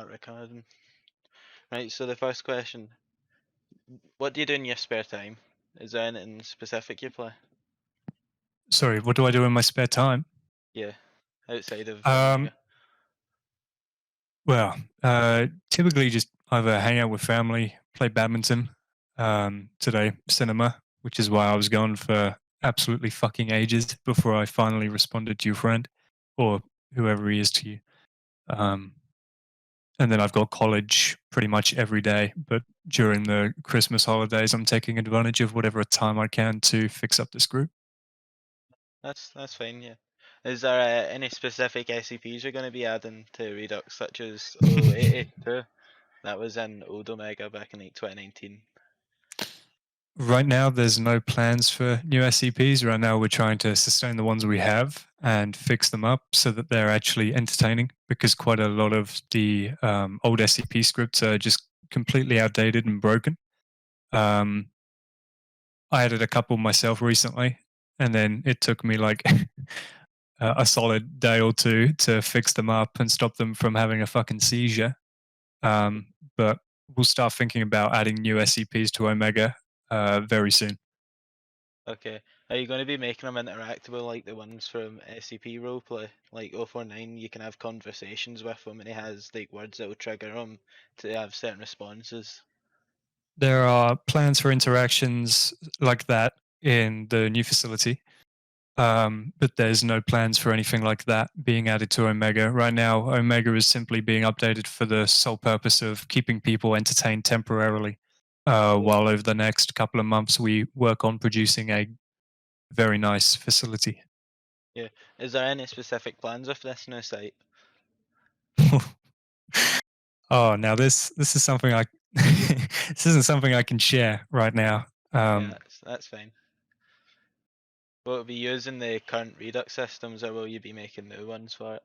start recording. Right, so the first question, what do you do in your spare time? Is there anything specific you play? Sorry, what do I do in my spare time? Yeah, outside of Um, Omega. well, typically just either hang out with family, play badminton. Today, cinema, which is why I was gone for absolutely fucking ages before I finally responded to your friend or whoever he is to you. Um, and then I've got college pretty much every day, but during the Christmas holidays, I'm taking advantage of whatever time I can to fix up this group. That's fine, yeah. Is there any specific SCPs you're going to be adding to Redux, such as 082? That was in old Omega back in like 2019. Right now, there's no plans for new SCPs. Right now, we're trying to sustain the ones we have and fix them up so that they're actually entertaining because quite a lot of the old SCP scripts are just completely outdated and broken. Um, I added a couple myself recently, and then it took me like a solid day or two to fix them up and stop them from having a fucking seizure. But we'll start thinking about adding new SCPs to Omega very soon. Okay, are you going to be making them interactable like the ones from SCP Roleplay? Like 049, you can have conversations with him and he has like words that will trigger him to have certain responses. There are plans for interactions like that in the new facility, but there's no plans for anything like that being added to Omega. Right now, Omega is simply being updated for the sole purpose of keeping people entertained temporarily, while over the next couple of months we work on producing a very nice facility. Yeah. Is there any specific plans with this new site? Oh, now this is something I this isn't something I can share right now. Yeah, that's fine. Will it be using the current Redux systems or will you be making new ones for it?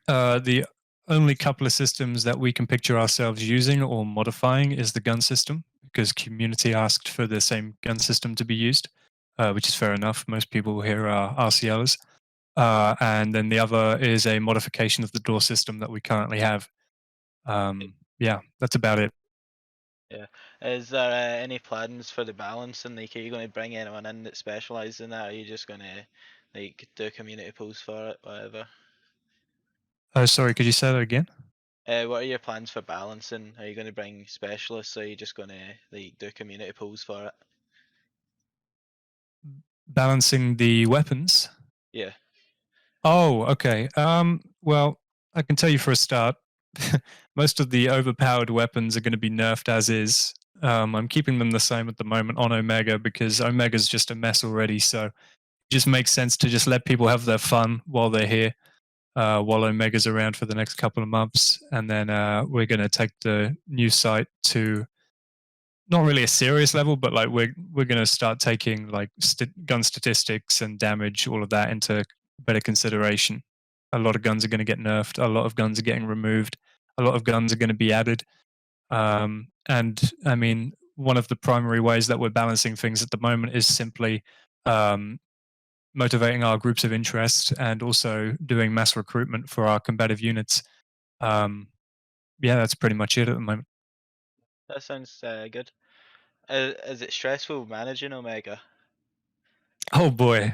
The only couple of systems that we can picture ourselves using or modifying is the gun system, because community asked for the same gun system to be used, which is fair enough. Most people here are RCLs. And then the other is a modification of the door system that we currently have. Yeah, that's about it. Yeah. Is there any plans for the balancing? Like, are you going to bring anyone in that specialises in that, or are you just going to like do community pools for it, whatever? Oh, sorry, could you say that again? What are your plans for balancing? Are you going to bring specialists, or are you just going to like do community pools for it? Balancing the weapons. Yeah. Oh, okay. Well, I can tell you for a start, most of the overpowered weapons are going to be nerfed as is. I'm keeping them the same at the moment on Omega because Omega's just a mess already. So it just makes sense to just let people have their fun while they're here, while Omega's around for the next couple of months. And then we're going to take the new site to not really a serious level, but like we're going to start taking like gun statistics and damage, all of that into better consideration. A lot of guns are going to get nerfed. A lot of guns are getting removed. A lot of guns are going to be added. And I mean, one of the primary ways that we're balancing things at the moment is simply um, motivating our groups of interest and also doing mass recruitment for our combative units. Um, yeah, that's pretty much it at the moment. That sounds good. Is it stressful managing Omega? Oh boy.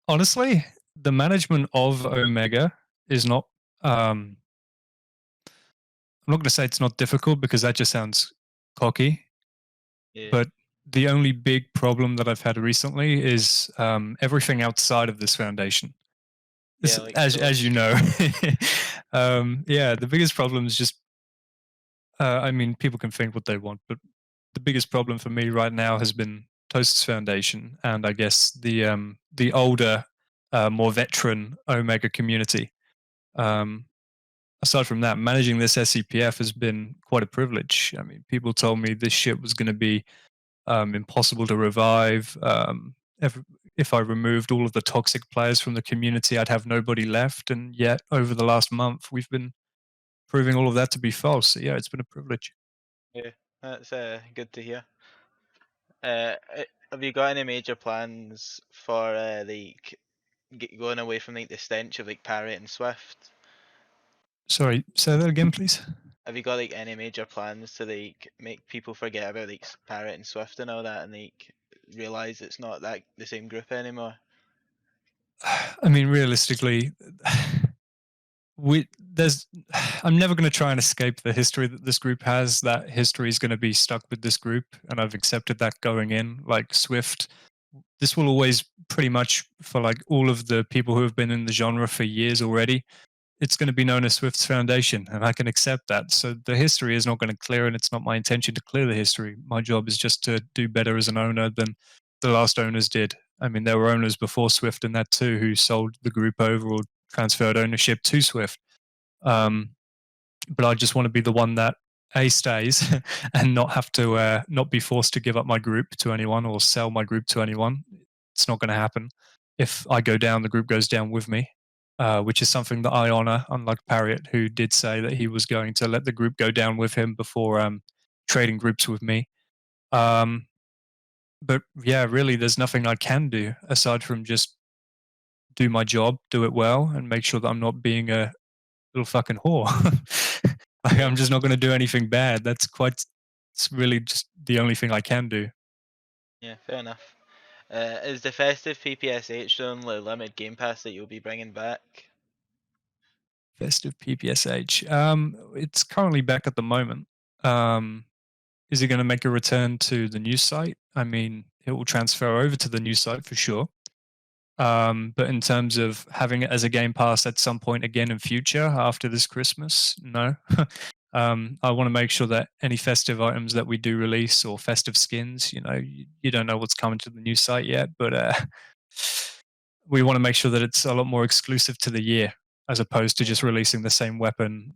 Honestly, the management of Omega is not. Um, I'm not going to say it's not difficult because that just sounds cocky. Yeah. But the only big problem that I've had recently is everything outside of this foundation. Yeah, like As you stores. know, yeah, the biggest problem is just. I mean, people can think what they want, but the biggest problem for me right now has been Toast's Foundation, and I guess the older, more veteran Omega community. Um, Aside from that, managing this SCPF has been quite a privilege. I mean, people told me this shit was going to be impossible to revive. If I removed all of the toxic players from the community, I'd have nobody left. And yet, over the last month, we've been proving all of that to be false. So, yeah, it's been a privilege. Yeah, that's good to hear. Have you got any major plans for like going away from like the stench of like Parrot and Swift? Sorry, say that again, please. Have you got like any major plans to like make people forget about like Parrot and Swift and all that, and like realize it's not that the same group anymore? I mean, realistically, we there's I'm never going to try and escape the history that this group has. That history is going to be stuck with this group, and I've accepted that going in. Like Swift, this will always pretty much for like all of the people who have been in the genre for years already. It's going to be known as Swift's foundation, and I can accept that. So the history is not going to clear, and it's not my intention to clear the history. My job is just to do better as an owner than the last owners did. I mean, there were owners before Swift and that too who sold the group over or transferred ownership to Swift. Um, but I just want to be the one that a stays and not have to not be forced to give up my group to anyone or sell my group to anyone. It's not going to happen. If I go down, the group goes down with me, which is something that I honor. Unlike Parrot, who did say that he was going to let the group go down with him before trading groups with me. Um, but yeah, really, there's nothing I can do aside from just do my job, do it well, and make sure that I'm not being a little fucking whore. Like, Yeah, I'm just not going to do anything bad. It's really just the only thing I can do. yeah, fair enough. Is the festive PPSH the only limited Game Pass that you'll be bringing back? Festive PPSH. It's currently back at the moment. Um, is it going to make a return to the new site? I mean, it will transfer over to the new site for sure. But in terms of having it as a Game Pass at some point again in future after this Christmas, no. I want to make sure that any festive items that we do release or festive skins, you don't know what's coming to the new site yet, but we want to make sure that it's a lot more exclusive to the year as opposed to Yeah, just releasing the same weapon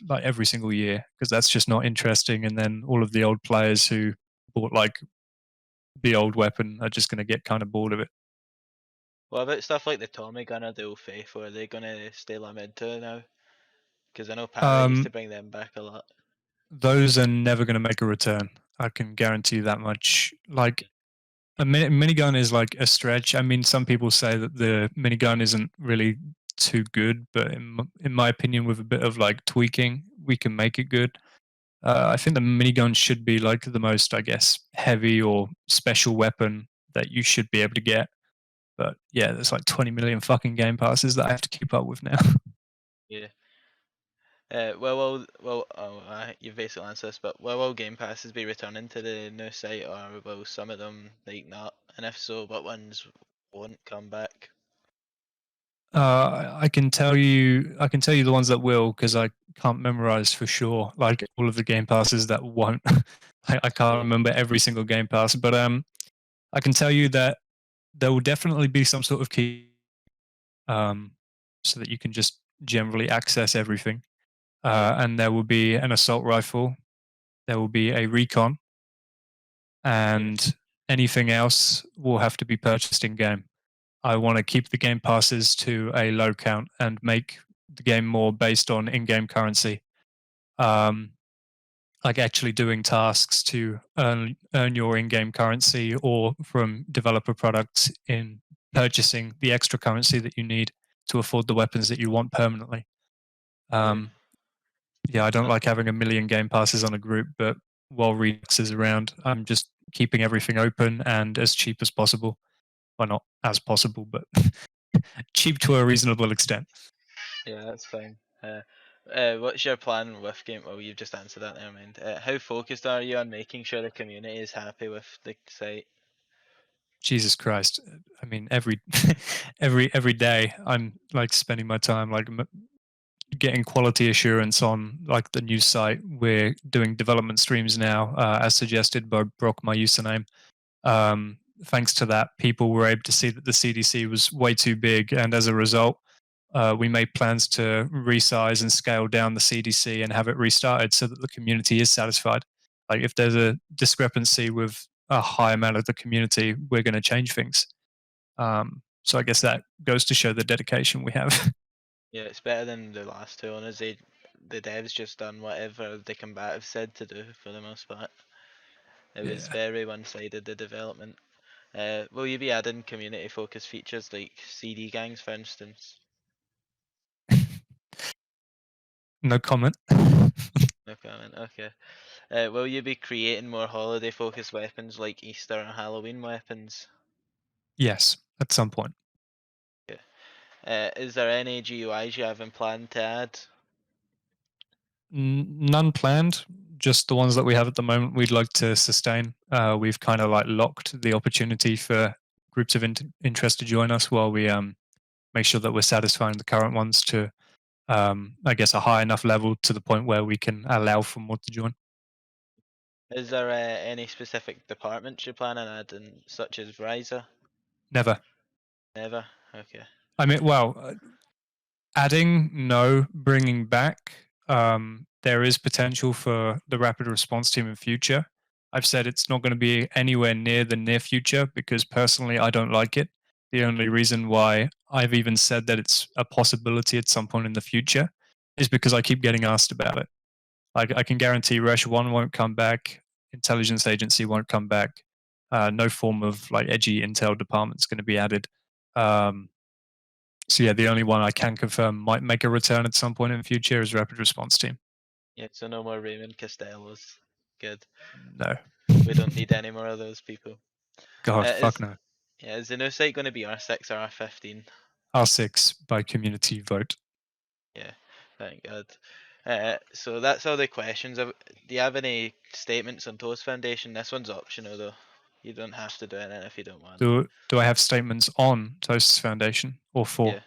like every single year because that's just not interesting. And then all of the old players who bought like the old weapon are just going to get kind of bored of it. what about stuff like the Tommy gun or the old Faithful? Are they gonna stay limited to now? Because I know Parrot used to Um, bring them back a lot. those are never going to make a return. I can guarantee you that much. Like a minigun is like a stretch. I mean, some people say that the minigun isn't really too good, but in my opinion, with a bit of like tweaking, we can make it good. I think the minigun should be like the most, I guess, heavy or special weapon that you should be able to get. But yeah, there's like 20 million fucking game passes that I have to keep up with now. Yeah. You've basically answered this, but will Game Passes be returning to the new site, or will some of them like not? And if so, what ones won't come back? I can tell you the ones that will because I can't memorize for sure. Like all of the game passes that won't. I can't Yeah, remember every single game pass, but I can tell you that there will definitely be some sort of key, um, so that you can just generally access everything. yeah, And there will be an assault rifle. There will be a recon, yeah, and anything else will have to be purchased in game. I want to keep the game passes to a low count and make the game more based on in-game currency. Um, like actually doing tasks to earn your in-game currency, or from developer products in purchasing the extra currency that you need to afford the weapons that you want permanently. yeah. Um, yeah, I don't Uh, like having a million game passes on a group, but while Redux is around, I'm just keeping everything open and as cheap as possible. Well, not as possible, but cheap to a reasonable extent. yeah, that's fine. What's your plan with game? Well, you've just answered that. Never mind. How focused are you on making sure the community is happy with the site? Jesus Christ! I mean, every every day, I'm like spending my time like getting quality assurance on like the new site. We're doing development streams now, as suggested by Brock, my username. Thanks to that, people were able to see that the CDC was way too big, and as a result, we made plans to resize and scale down the CDC and have it restarted so that the community is satisfied. Like if there's a discrepancy with a high amount of the community, we're going to change things. So I guess that goes to show the dedication we have. Yeah, it's better than the last two owners. The devs just done whatever the combatives said to do for the most part. It was Yeah. very one-sided, the development. Will you be adding community-focused features like CD gangs, for instance? No comment. No comment. Okay. Will you be creating more holiday-focused weapons like Easter and Halloween weapons? Yes, at some point. Okay. Is there any GUIs you have in plan to add? None planned, just the ones that we have at the moment we'd like to sustain. We've kind of like locked the opportunity for groups of interest to join us while we make sure that we're satisfying the current ones to, I guess, a high enough level to the point where we can allow for more to join. Is there any specific departments you plan on adding, such as Riser? Never. Never. Okay. I mean, well, adding, no. Bringing back, there is potential for the rapid response team in future. I've said it's not going to be anywhere near the near future because personally I don't like it. The only reason why I've even said that it's a possibility at some point in the future is because I keep getting asked about it. Like I can guarantee Resh 1 won't come back, intelligence agency won't come back, no form of like edgy intel department's going to be added. Um, so yeah, the only one I can confirm might make a return at some point in the future is Rapid Response Team. Yeah, so no more Raymond Castellos. Good. No. We don't need any more of those people. God, Is fuck no. Yeah, is the new site going to be R6 or R15? R6 by community vote. Yeah, thank God. So that's all the questions. Do you have any statements on Toast Foundation? This one's optional though. You don't have to do it if you don't want. Do I have statements on Toast's Foundation or for?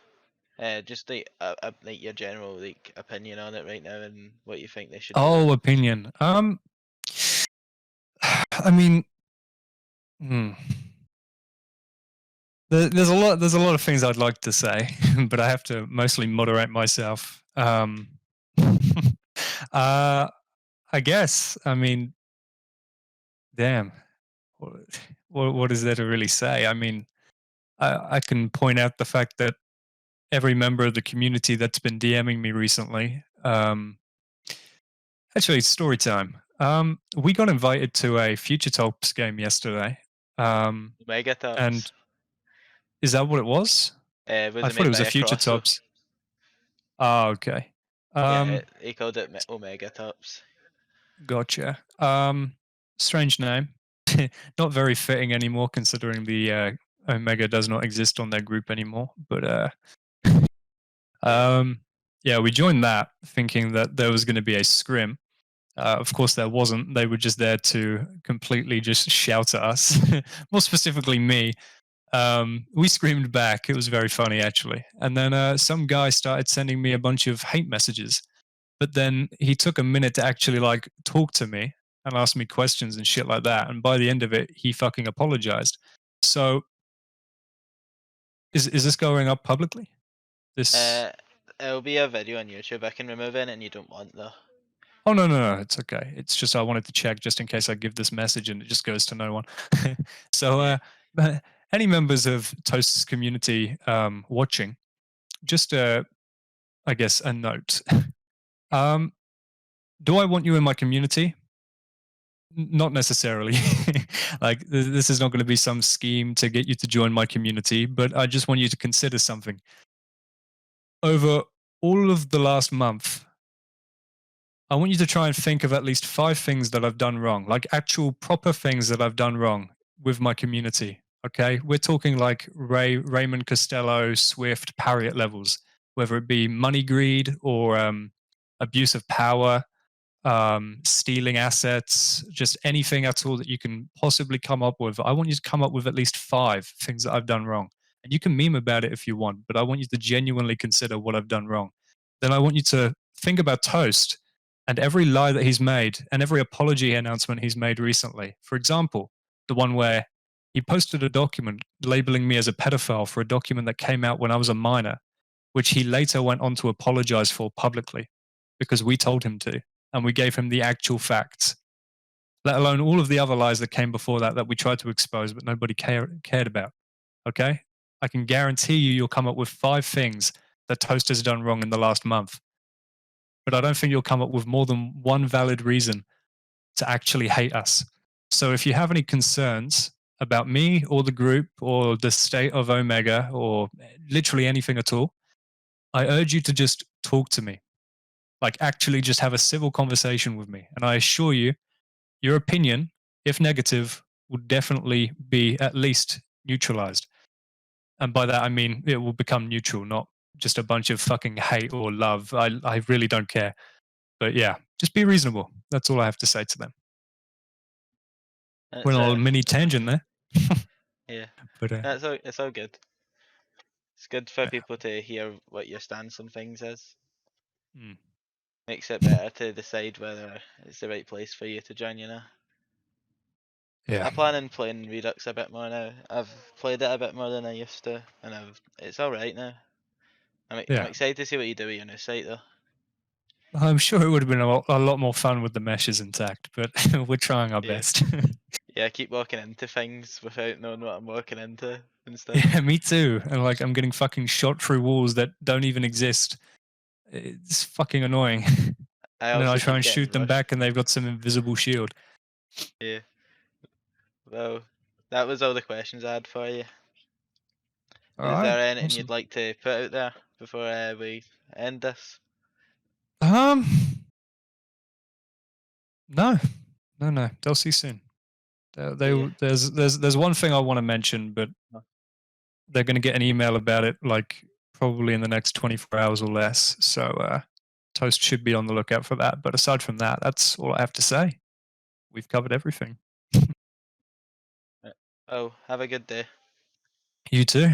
Yeah. Just like your general like opinion on it right now and what you think they should do. Oh, opinion. I mean, hmm. There's a lot of things I'd like to say, but I have to mostly moderate myself. I guess. I mean, damn. What, what is there to really say? I mean, I can point out the fact that every member of the community that's been DMing me recently. Actually, it's story time. We got invited to a Future Talks game yesterday. Mega And Tops. is that what it was? Was I it thought it made was by a a Future Crosso? Talks. Oh, okay. Yeah, he called it Omega Tops. Gotcha. Strange name. Not very fitting anymore, considering the Omega does not exist on their group anymore. But Yeah. yeah, we joined that thinking that there was going to be a scrim. Of course, there wasn't. They were just there to completely just shout at us. More specifically, me. We screamed back. It was very funny, actually. And then some guy started sending me a bunch of hate messages. But then he took a minute to actually like talk to me and ask me questions and shit like that. And by the end of it, he fucking apologized. So is this going up publicly? This? Uh, it'll be a video on YouTube. I can remove it and you don't want though. Oh no, it's okay. It's just I wanted to check just in case I give this message and it just goes to no one. So Yeah. any members of Toast's community watching, just I guess a note. um, do I want you in my community? Not necessarily. Like this is not going to be some scheme to get you to join my community, but I just want you to consider something. Over all of the last month, I want you to try and think of at least 5 things that I've done wrong, like actual proper things that I've done wrong with my community. Okay, we're talking like Raymond Costello, Swift, Parriott levels, whether it be money greed or abuse of power, stealing assets, just anything at all that you can possibly come up with. I want you to come up with at least 5 things that I've done wrong. And you can meme about it if you want, but I want you to genuinely consider what I've done wrong. Then I want you to think about Toast and every lie that he's made and every apology announcement he's made recently. For example, the one where he posted a document labeling me as a pedophile for a document that came out when I was a minor, which he later went on to apologize for publicly because we told him to and we gave him the actual facts, let alone all of the other lies that came before that that we tried to expose but nobody cared about. Okay? I can guarantee you'll come up with 5 things that Toast has done wrong in the last month. But I don't think you'll come up with more than one valid reason to actually hate us. So if you have any concerns about me or the group or the state of Omega or literally anything at all, I urge you to just talk to me. Like, actually just have a civil conversation with me. And I assure you, your opinion, if negative, will definitely be at least neutralized. And by that, I mean it will become neutral, not just a bunch of fucking hate or love. I really don't care. But yeah, just be reasonable. That's all I have to say to them. Went That's on a little mini tangent there. yeah. But It's all good. It's good for yeah. people to hear what your stance on things is. Mm. Makes it better to decide whether it's the right place for you to join, you know. Yeah. I plan on playing Redux a bit more now. I've played it a bit more than I used to, and it's alright now. I'm Yeah. excited to see what you do with your new site though. I'm sure it would have been a lot more fun with the meshes intact, but we're trying our Yeah. best. Yeah, I keep walking into things without knowing what I'm walking into and stuff. Yeah, me too. And like, I'm getting fucking shot through walls that don't even exist. It's fucking annoying. I And then I also try keep and getting shoot them rushed. back, and they've got some invisible shield. Yeah. Well, that was all the questions I had for you. All Is right, there anything you'd awesome. like to put out there before we end this? Um, no, no. They'll see soon. Yeah. There's one thing I want to mention, but they're going to get an email about it like probably in the next 24 hours or less. So Toast should be on the lookout for that. But aside from that, that's all I have to say. We've covered everything. Oh, have a good day. You too.